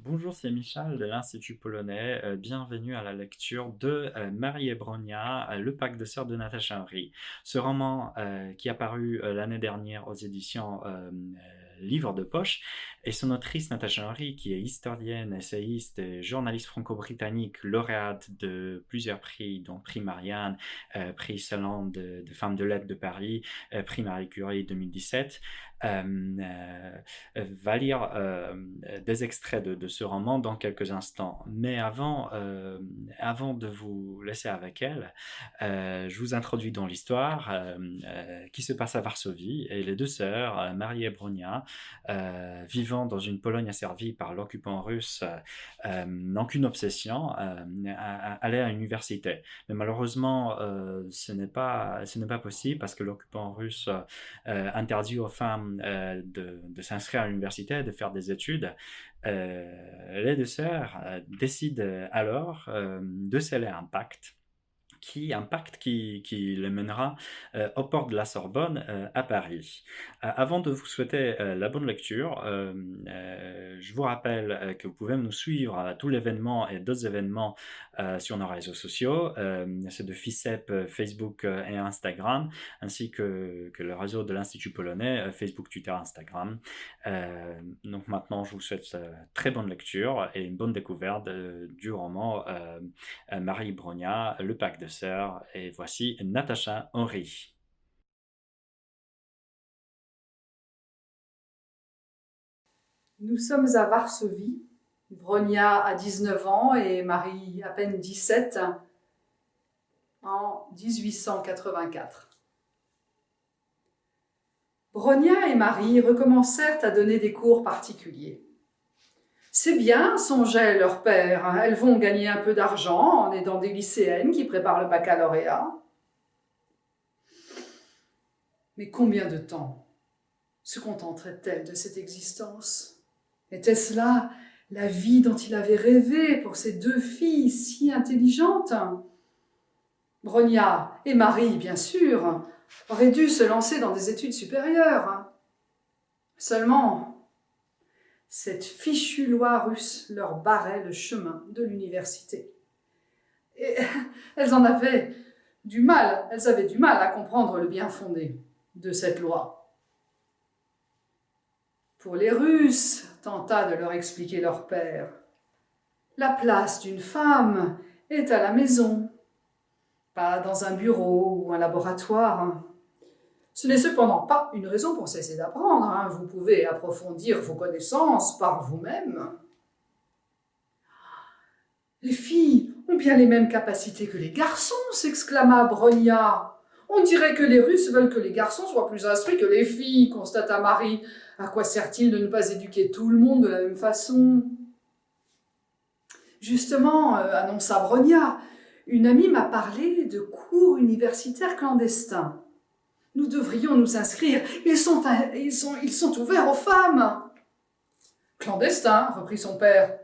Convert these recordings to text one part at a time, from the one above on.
Bonjour, c'est Michal de l'Institut polonais. Bienvenue à la lecture de Marie et Bronia, Le pacte de sœurs de Natacha Henry. Ce roman qui a paru l'année dernière aux éditions Livre de poche, et son autrice Natacha Henry, qui est historienne, essayiste et journaliste franco-britannique, lauréate de plusieurs prix, dont prix Marianne, prix Salon de Femmes de Lettres de Paris, prix Marie Curie 2017. Va lire des extraits de ce roman dans quelques instants. Mais avant de vous laisser avec elle, je vous introduis dans l'histoire qui se passe à Varsovie et les deux sœurs, Marie et Bronia, vivant dans une Pologne asservie par l'occupant russe, n'ont qu'une obsession, aller à l'université. Mais malheureusement, ce n'est pas possible parce que l'occupant russe interdit aux femmes de s'inscrire à l'université, de faire des études. Les deux sœurs décident alors de sceller un pacte qui le mènera aux portes de la Sorbonne à Paris. Avant de vous souhaiter la bonne lecture, je vous rappelle que vous pouvez nous suivre à tout l'événement et d'autres événements sur nos réseaux sociaux, c'est de FICEP, Facebook et Instagram, ainsi que le réseau de l'Institut polonais, Facebook, Twitter, Instagram. Donc maintenant, je vous souhaite très bonne lecture et une bonne découverte du roman Marie Bronia, Le pacte de sœurs, et voici Natacha Henry. Nous sommes à Varsovie. Bronia a 19 ans et Marie à peine 17 en 1884. Bronia et Marie recommencèrent à donner des cours particuliers. C'est bien, songeait leur père, elles vont gagner un peu d'argent en aidant des lycéennes qui préparent le baccalauréat. Mais combien de temps se contenteraient-elles de cette existence ? Était-ce là la vie dont il avait rêvé pour ces deux filles si intelligentes ? Bronia et Marie, bien sûr, auraient dû se lancer dans des études supérieures. Seulement, cette fichue loi russe leur barrait le chemin de l'université. Et elles avaient du mal à comprendre le bien fondé de cette loi. Pour les Russes, tenta de leur expliquer leur père, la place d'une femme est à la maison, pas dans un bureau ou un laboratoire. Ce n'est cependant pas une raison pour cesser d'apprendre. Vous pouvez approfondir vos connaissances par vous-même. Les filles ont bien les mêmes capacités que les garçons, s'exclama Bronia. On dirait que les Russes veulent que les garçons soient plus instruits que les filles, constata Marie. À quoi sert-il de ne pas éduquer tout le monde de la même façon ? Justement, annonça Bronia, une amie m'a parlé de cours universitaires clandestins. Nous devrions nous inscrire. Ils sont ouverts aux femmes. Clandestins, reprit son père.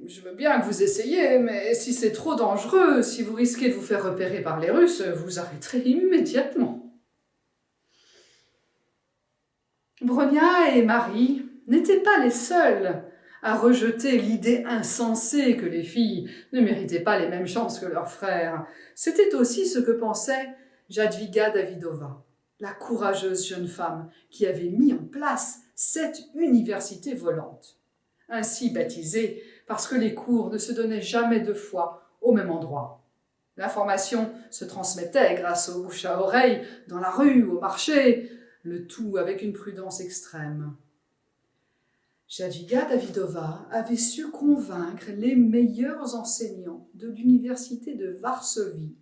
Je veux bien que vous essayiez, mais si c'est trop dangereux, si vous risquez de vous faire repérer par les Russes, vous arrêterez immédiatement. Bronia et Marie n'étaient pas les seules à rejeter l'idée insensée que les filles ne méritaient pas les mêmes chances que leurs frères. C'était aussi ce que pensait Jadwiga Davidova, la courageuse jeune femme qui avait mis en place cette université volante, ainsi baptisée parce que les cours ne se donnaient jamais deux fois au même endroit. L'information se transmettait grâce au bouche à oreille, dans la rue, au marché, le tout avec une prudence extrême. Jadwiga Davidova avait su convaincre les meilleurs enseignants de l'université de Varsovie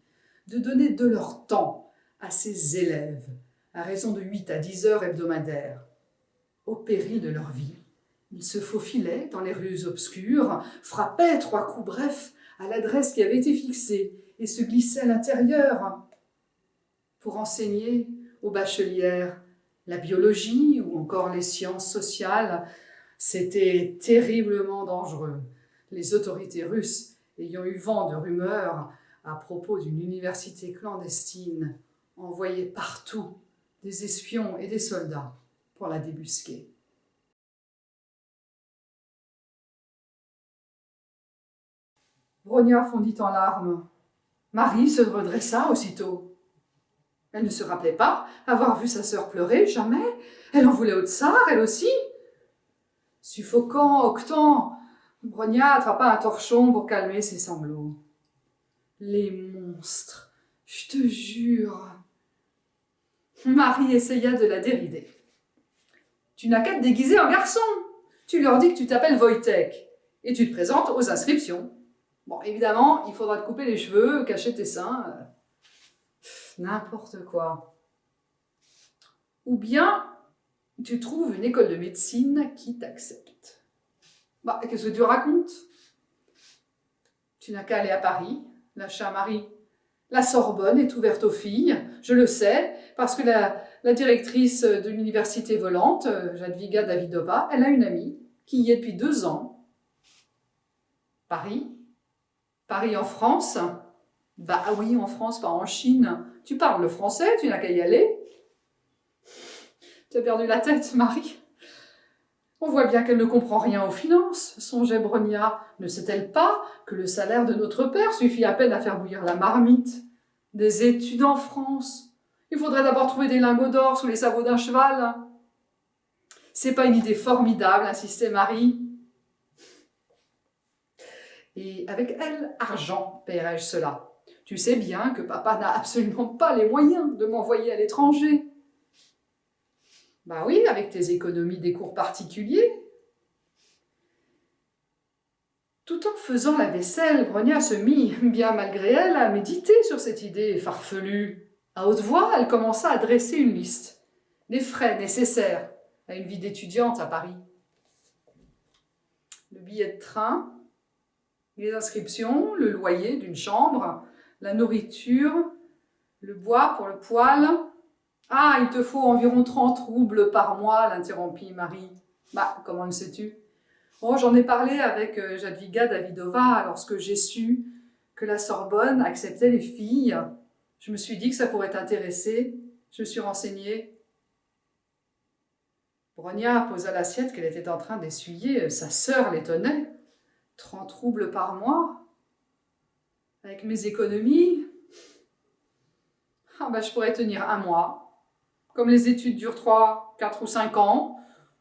de donner de leur temps à ses élèves, à raison de 8 à 10 heures hebdomadaires. Au péril de leur vie, ils se faufilaient dans les rues obscures, frappaient 3 coups brefs à l'adresse qui avait été fixée et se glissaient à l'intérieur pour enseigner aux bachelières la biologie ou encore les sciences sociales. C'était terriblement dangereux. Les autorités russes, ayant eu vent de rumeurs à propos d'une université clandestine, envoyaient partout des espions et des soldats pour la débusquer. Bronia fondit en larmes. Marie se redressa aussitôt. Elle ne se rappelait pas avoir vu sa sœur pleurer, jamais. Elle en voulait au tsar, elle aussi. Suffocant, octant, Bronia attrapa un torchon pour calmer ses sanglots. Les monstres, je te jure. Marie essaya de la dérider. Tu n'as qu'à te déguiser en garçon. Tu leur dis que tu t'appelles Wojtek et tu te présentes aux inscriptions. Bon, évidemment, il faudra te couper les cheveux, cacher tes seins. N'importe quoi. Ou bien, tu trouves une école de médecine qui t'accepte. Bah, qu'est-ce que tu racontes? Tu n'as qu'à aller à Paris, lâcha Marie. La Sorbonne est ouverte aux filles, je le sais, parce que la directrice de l'université volante, Jadwiga Davidova, elle a une amie qui y est depuis 2 ans. Paris? Paris en France? Bah oui, en France, pas en Chine. Tu parles le français, tu n'as qu'à y aller. Tu as perdu la tête, Marie. On voit bien qu'elle ne comprend rien aux finances, songeait Bronia. Ne sait-elle pas que le salaire de notre père suffit à peine à faire bouillir la marmite? Des études en France. Il faudrait d'abord trouver des lingots d'or sous les sabots d'un cheval. C'est pas une idée formidable, insistait Marie. Et avec elle, argent, paierai-je cela. Tu sais bien que papa n'a absolument pas les moyens de m'envoyer à l'étranger. Bah oui, avec tes économies des cours particuliers. Tout en faisant la vaisselle, Bronia se mit, bien malgré elle, à méditer sur cette idée farfelue. À haute voix, elle commença à dresser une liste. Les frais nécessaires à une vie d'étudiante à Paris. Le billet de train, les inscriptions, le loyer d'une chambre, la nourriture, le bois pour le poêle. Ah, il te faut environ 30 roubles par mois, l'interrompit Marie. Bah, comment le sais-tu? Oh, j'en ai parlé avec Jadwiga Davidova lorsque j'ai su que la Sorbonne acceptait les filles. Je me suis dit que ça pourrait t'intéresser. Je me suis renseignée. Bronia posa l'assiette qu'elle était en train d'essuyer. Sa sœur l'étonnait. 30 roubles par mois? Avec mes économies? Ah bah, je pourrais tenir 1 mois. Comme les études durent 3, 4 ou 5 ans,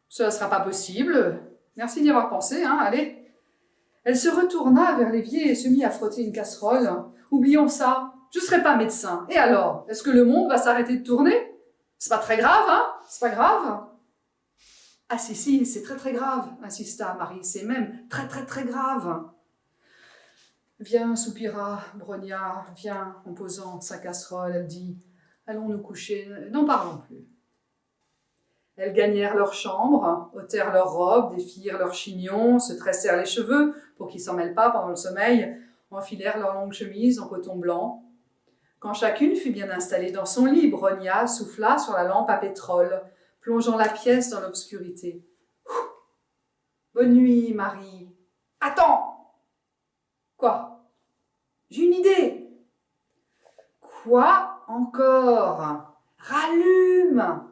ça ne sera pas possible. Merci d'y avoir pensé, hein, allez. Elle se retourna vers l'évier et se mit à frotter une casserole. Oublions ça, je ne serai pas médecin. Et alors, est-ce que le monde va s'arrêter de tourner? C'est pas très grave, hein? C'est pas grave? Ah si, c'est très très grave, insista Marie, c'est même très très très grave. Viens, soupira Bronia, viens, en posant sa casserole, elle dit « Allons nous coucher, n'en parlons plus ». Elles gagnèrent leur chambre, ôtèrent leurs robes, défirent leurs chignons, se tressèrent les cheveux pour qu'ils ne s'en mêlent pas pendant le sommeil, enfilèrent leurs longues chemises en coton blanc. Quand chacune fut bien installée dans son lit, Bronia souffla sur la lampe à pétrole, plongeant la pièce dans l'obscurité. « Bonne nuit, Marie. »« Attends !»« Quoi ? » ?»« J'ai une idée. »« Quoi encore ? Rallume !»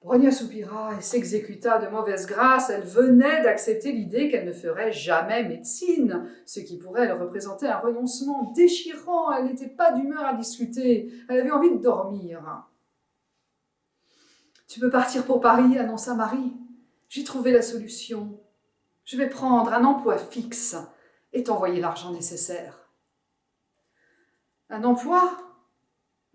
Bronia soupira et s'exécuta de mauvaise grâce. Elle venait d'accepter l'idée qu'elle ne ferait jamais médecine, ce qui pourrait elle représenter un renoncement déchirant. Elle n'était pas d'humeur à discuter. Elle avait envie de dormir. « Tu peux partir pour Paris, » annonça Marie. « J'ai trouvé la solution. Je vais prendre un emploi fixe et t'envoyer l'argent nécessaire. » Un emploi ?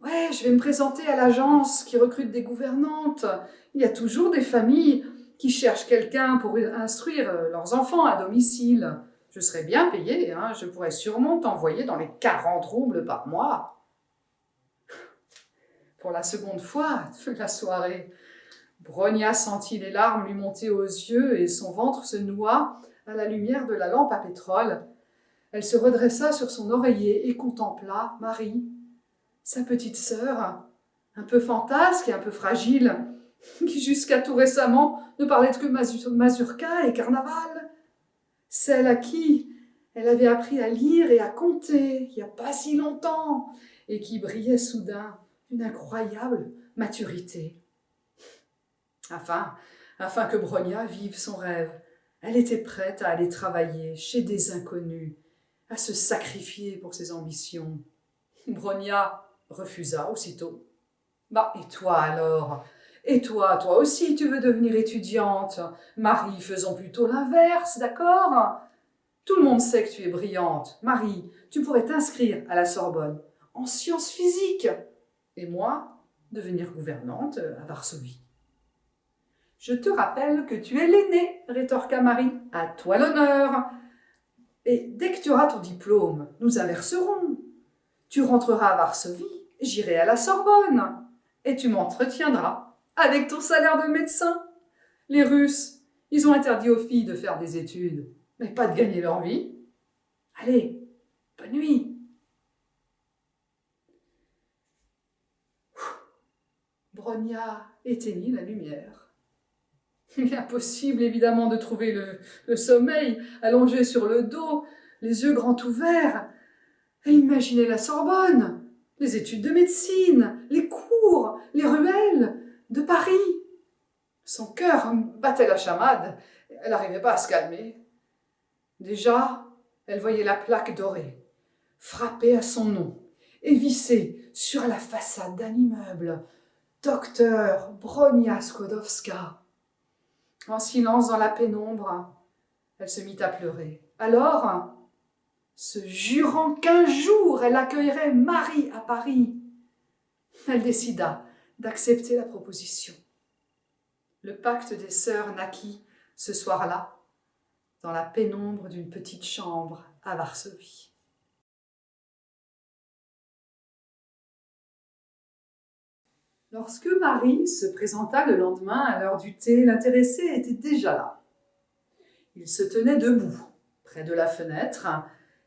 Ouais, je vais me présenter à l'agence qui recrute des gouvernantes. Il y a toujours des familles qui cherchent quelqu'un pour instruire leurs enfants à domicile. Je serais bien payée, hein, je pourrais sûrement t'envoyer dans les 40 roubles par mois. Pour la seconde fois de la soirée, Bronia sentit les larmes lui monter aux yeux et son ventre se noua à la lumière de la lampe à pétrole. Elle se redressa sur son oreiller et contempla Marie, sa petite sœur, un peu fantasque et un peu fragile, qui jusqu'à tout récemment ne parlait que mazurka et carnaval. Celle à qui elle avait appris à lire et à compter il n'y a pas si longtemps et qui brillait soudain d'une incroyable maturité. Afin que Bronia vive son rêve, Elle était prête à aller travailler chez des inconnus, à se sacrifier pour ses ambitions. Bronia refusa aussitôt. « Bah, et toi alors? Et toi aussi, tu veux devenir étudiante? Marie, faisons plutôt l'inverse, d'accord? Tout le monde sait que tu es brillante. Marie, tu pourrais t'inscrire à la Sorbonne en sciences physiques. Et moi, devenir gouvernante à Varsovie. » « Je te rappelle que tu es l'aînée, rétorqua Marie. À toi l'honneur. Et dès que tu auras ton diplôme, nous inverserons. Tu rentreras à Varsovie, j'irai à la Sorbonne. Et tu m'entretiendras avec ton salaire de médecin. Les Russes, ils ont interdit aux filles de faire des études, mais pas de gagner leur vie. Allez, bonne nuit. Bronia éteignit la lumière. Impossible évidemment de trouver le sommeil, allongé sur le dos, les yeux grands ouverts. Elle imaginait la Sorbonne, les études de médecine, les cours, les ruelles de Paris. Son cœur battait la chamade, elle n'arrivait pas à se calmer. Déjà, elle voyait la plaque dorée, frappée à son nom, et vissée sur la façade d'un immeuble. Docteur Bronia Skłodowska. En silence dans la pénombre, elle se mit à pleurer. Alors, se jurant qu'un jour elle accueillerait Marie à Paris, elle décida d'accepter la proposition. Le pacte des sœurs naquit ce soir-là, dans la pénombre d'une petite chambre à Varsovie. Lorsque Marie se présenta le lendemain à l'heure du thé, l'intéressé était déjà là. Il se tenait debout, près de la fenêtre,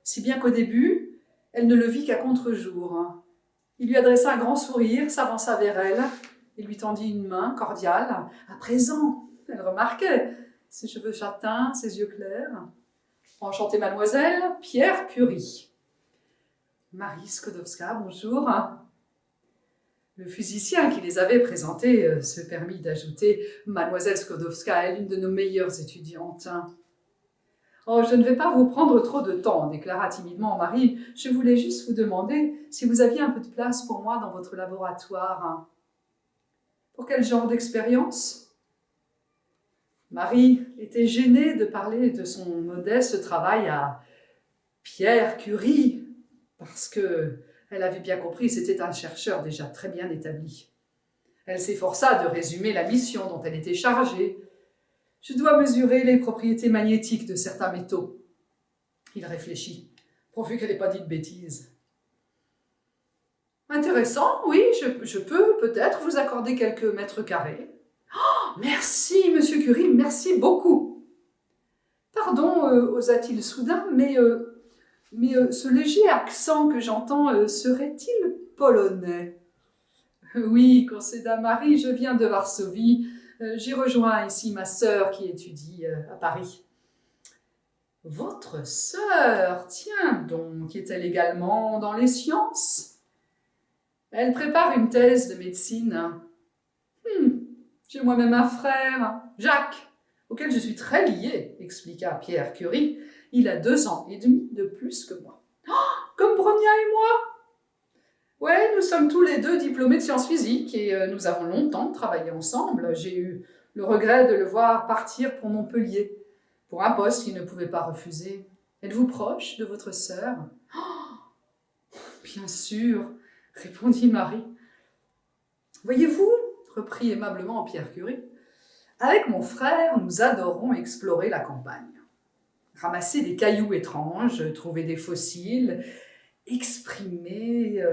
si bien qu'au début, elle ne le vit qu'à contre-jour. Il lui adressa un grand sourire, s'avança vers elle et lui tendit une main cordiale. À présent, elle remarquait ses cheveux châtains, ses yeux clairs. « Enchantée, mademoiselle, Pierre Curie. »« Marie Skłodowska, bonjour. » Le physicien qui les avait présentés se permit d'ajouter « Mademoiselle Skłodowska est l'une de nos meilleures étudiantes. » « Oh, je ne vais pas vous prendre trop de temps, » déclara timidement Marie. « Je voulais juste vous demander si vous aviez un peu de place pour moi dans votre laboratoire. » « Pour quel genre d'expérience ?» Marie était gênée de parler de son modeste travail à Pierre Curie, parce qu'elle avait bien compris que c'était un chercheur déjà très bien établi. Elle s'efforça de résumer la mission dont elle était chargée. « Je dois mesurer les propriétés magnétiques de certains métaux. » Il réfléchit, pourvu qu'elle n'ait pas dit de bêtises. « Intéressant, oui, je peux peut-être vous accorder quelques mètres carrés. »« Oh, merci, monsieur Curie, merci beaucoup. »« Pardon, osa-t-il soudain, mais ce léger accent que j'entends serait-il polonais ?»« Oui, concéda Marie, je viens de Varsovie. J'ai rejoint ici ma sœur qui étudie à Paris. »« Votre sœur, tiens donc, est-elle également dans les sciences ? » ?»« Elle prépare une thèse de médecine. »« J'ai moi-même un frère, Jacques, auquel je suis très lié, » expliqua Pierre Curie. « Il a 2 ans et demi de plus que moi. »« Oh, comme Bronia et moi !»« Ouais, nous sommes tous les deux diplômés de sciences physiques et nous avons longtemps travaillé ensemble. J'ai eu le regret de le voir partir pour Montpellier, pour un poste qu'il ne pouvait pas refuser. Êtes-vous proche de votre sœur ? » ?»« Oh, bien sûr, » répondit Marie. « Voyez-vous, » reprit aimablement Pierre Curie, « avec mon frère, nous adorons explorer la campagne. Ramasser des cailloux étranges, trouver des fossiles, exprimer...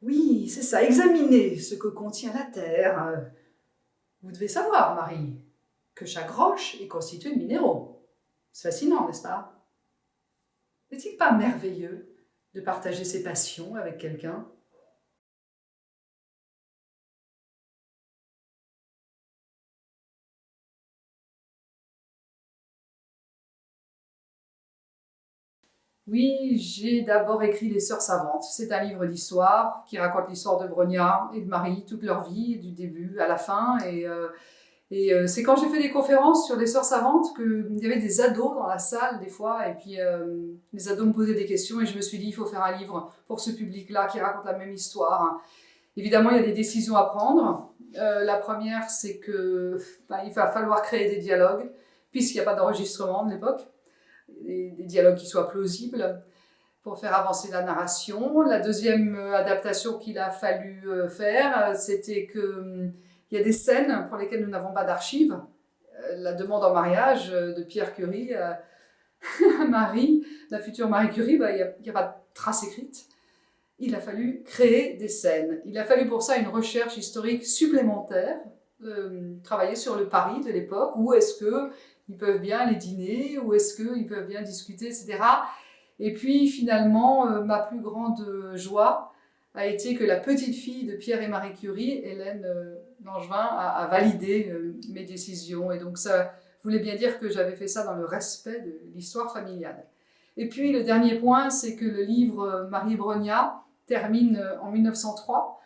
oui, c'est ça, examiner ce que contient la terre. Vous devez savoir, Marie, que chaque roche est constituée de minéraux. C'est fascinant, n'est-ce pas ? N'est-il pas merveilleux de partager ses passions avec quelqu'un ? Oui, j'ai d'abord écrit Les Sœurs Savantes. C'est un livre d'histoire qui raconte l'histoire de Bronia et de Marie, toute leur vie, du début à la fin. Et c'est quand j'ai fait des conférences sur les sœurs savantes qu'il y avait des ados dans la salle des fois, et puis les ados me posaient des questions, et je me suis dit, il faut faire un livre pour ce public-là qui raconte la même histoire. Évidemment, il y a des décisions à prendre. La première, c'est que il va falloir créer des dialogues, puisqu'il n'y a pas d'enregistrement de l'époque, des dialogues qui soient plausibles pour faire avancer la narration. La deuxième adaptation qu'il a fallu faire, c'était qu'il y a des scènes pour lesquelles nous n'avons pas d'archives. La demande en mariage de Pierre Curie à Marie, la future Marie Curie, il n'y a pas de trace écrite. Il a fallu créer des scènes. Il a fallu pour ça une recherche historique supplémentaire, travailler sur le Paris de l'époque, où est-ce qu'ils peuvent bien aller dîner, où est-ce qu'ils peuvent bien discuter, etc. Et puis finalement, ma plus grande joie a été que la petite fille de Pierre et Marie Curie, Hélène Langevin, a validé mes décisions. Et donc ça voulait bien dire que j'avais fait ça dans le respect de l'histoire familiale. Et puis le dernier point, c'est que le livre Marie Brogna termine en 1903.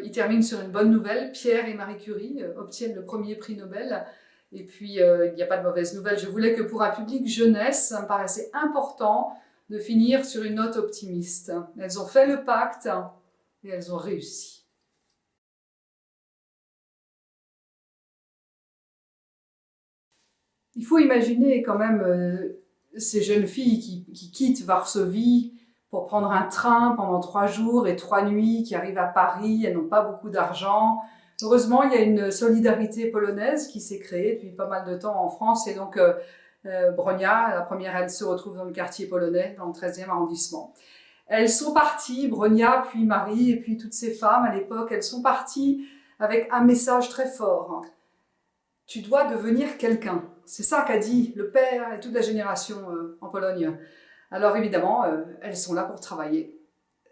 Il termine sur une bonne nouvelle. Pierre et Marie Curie obtiennent le premier prix Nobel. Et puis, il n'y a pas de mauvaise nouvelle. Je voulais que pour un public jeunesse, ça me paraissait important de finir sur une note optimiste. Elles ont fait le pacte et elles ont réussi. Il faut imaginer quand même ces jeunes filles qui quittent Varsovie pour prendre un train pendant 3 jours et 3 nuits, qui arrivent à Paris, elles n'ont pas beaucoup d'argent. Heureusement, il y a une solidarité polonaise qui s'est créée depuis pas mal de temps en France, et donc Brogna, la première, elle se retrouve dans le quartier polonais, dans le 13e arrondissement. Elles sont parties, Brogna, puis Marie, et puis toutes ces femmes à l'époque, elles sont parties avec un message très fort. Tu dois devenir quelqu'un. C'est ça qu'a dit le père et toute la génération en Pologne. Alors évidemment, elles sont là pour travailler.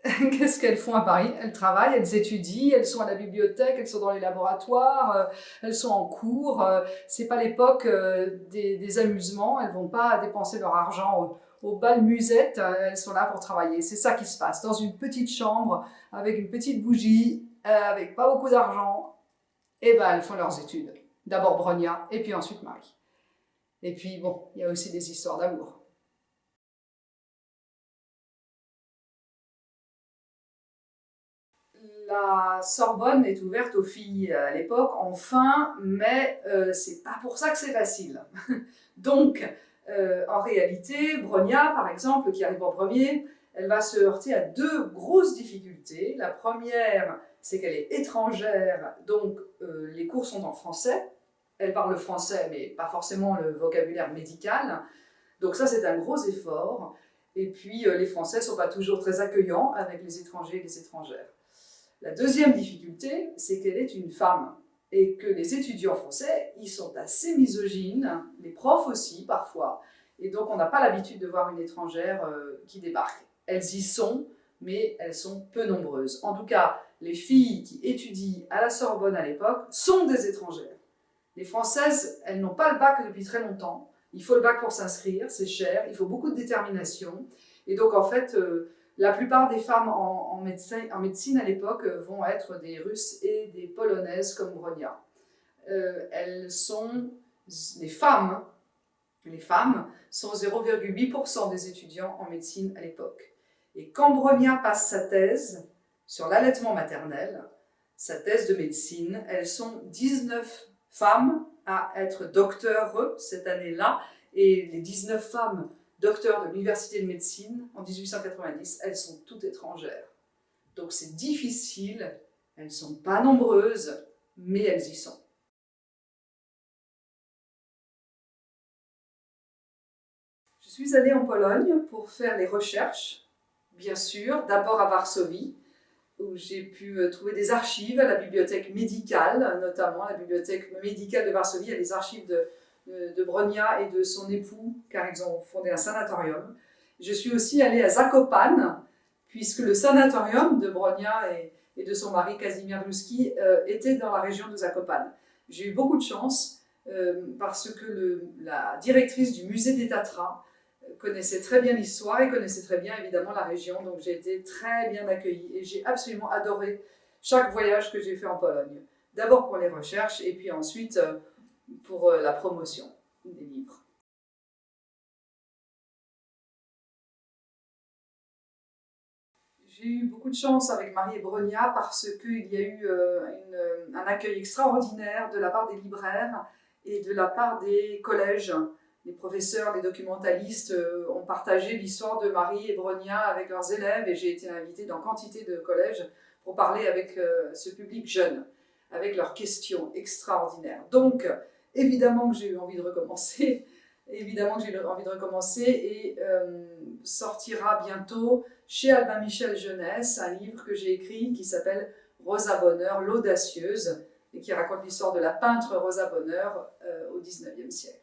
Qu'est-ce qu'elles font à Paris? Elles travaillent, elles étudient, elles sont à la bibliothèque, elles sont dans les laboratoires, elles sont en cours. C'est pas l'époque des amusements, elles vont pas dépenser leur argent au bal musette, elles sont là pour travailler. C'est ça qui se passe, dans une petite chambre, avec une petite bougie, avec pas beaucoup d'argent, et elles font leurs études. D'abord Brogna, et puis ensuite Marie. Et puis bon, il y a aussi des histoires d'amour. La Sorbonne est ouverte aux filles à l'époque, enfin, mais c'est pas pour ça que c'est facile. Donc, en réalité, Brogna, par exemple, qui arrive en premier, elle va se heurter à 2 grosses difficultés. La première, c'est qu'elle est étrangère, donc les cours sont en français. Elle parle le français, mais pas forcément le vocabulaire médical. Donc ça, c'est un gros effort. Et puis, les Français ne sont pas toujours très accueillants avec les étrangers et les étrangères. La deuxième difficulté, c'est qu'elle est une femme et que les étudiants français, ils sont assez misogynes, les profs aussi parfois, et donc on n'a pas l'habitude de voir une étrangère qui débarque. Elles y sont, mais elles sont peu nombreuses. En tout cas, les filles qui étudient à la Sorbonne à l'époque sont des étrangères. Les Françaises, elles n'ont pas le bac depuis très longtemps. Il faut le bac pour s'inscrire, c'est cher, il faut beaucoup de détermination. Et donc en fait, la plupart des femmes en médecine à l'époque vont être des Russes et des Polonaises comme Brogna. Les femmes sont 0,8% des étudiants en médecine à l'époque. Et quand Brogna passe sa thèse sur l'allaitement maternel, sa thèse de médecine, elles sont 19 femmes à être docteurs cette année-là, et les 19 femmes docteurs de l'université de médecine en 1890, elles sont toutes étrangères. Donc c'est difficile, elles ne sont pas nombreuses, mais elles y sont. Je suis allée en Pologne pour faire les recherches, bien sûr, d'abord à Varsovie, où j'ai pu trouver des archives à la bibliothèque médicale, notamment la bibliothèque médicale de Varsovie, il y a des archives de Brogna et de son époux, car ils ont fondé un sanatorium. Je suis aussi allée à Zakopane, puisque le sanatorium de Brogna et de son mari Kazimierz Gluski était dans la région de Zakopane. J'ai eu beaucoup de chance parce que la directrice du musée des Tatras connaissait très bien l'histoire et connaissait très bien évidemment la région, donc j'ai été très bien accueillie et j'ai absolument adoré chaque voyage que j'ai fait en Pologne. d'abord pour les recherches et puis ensuite pour la promotion des livres. J'ai eu beaucoup de chance avec Marie et Brogna parce qu'il y a eu un accueil extraordinaire de la part des libraires et de la part des collèges. Les professeurs, les documentalistes ont partagé l'histoire de Marie et Brogna avec leurs élèves et j'ai été invitée dans quantité de collèges pour parler avec ce public jeune, avec leurs questions extraordinaires. Donc, évidemment que j'ai eu envie de recommencer, et sortira bientôt chez Albin Michel Jeunesse un livre que j'ai écrit qui s'appelle Rosa Bonheur, l'audacieuse, et qui raconte l'histoire de la peintre Rosa Bonheur au XIXe siècle.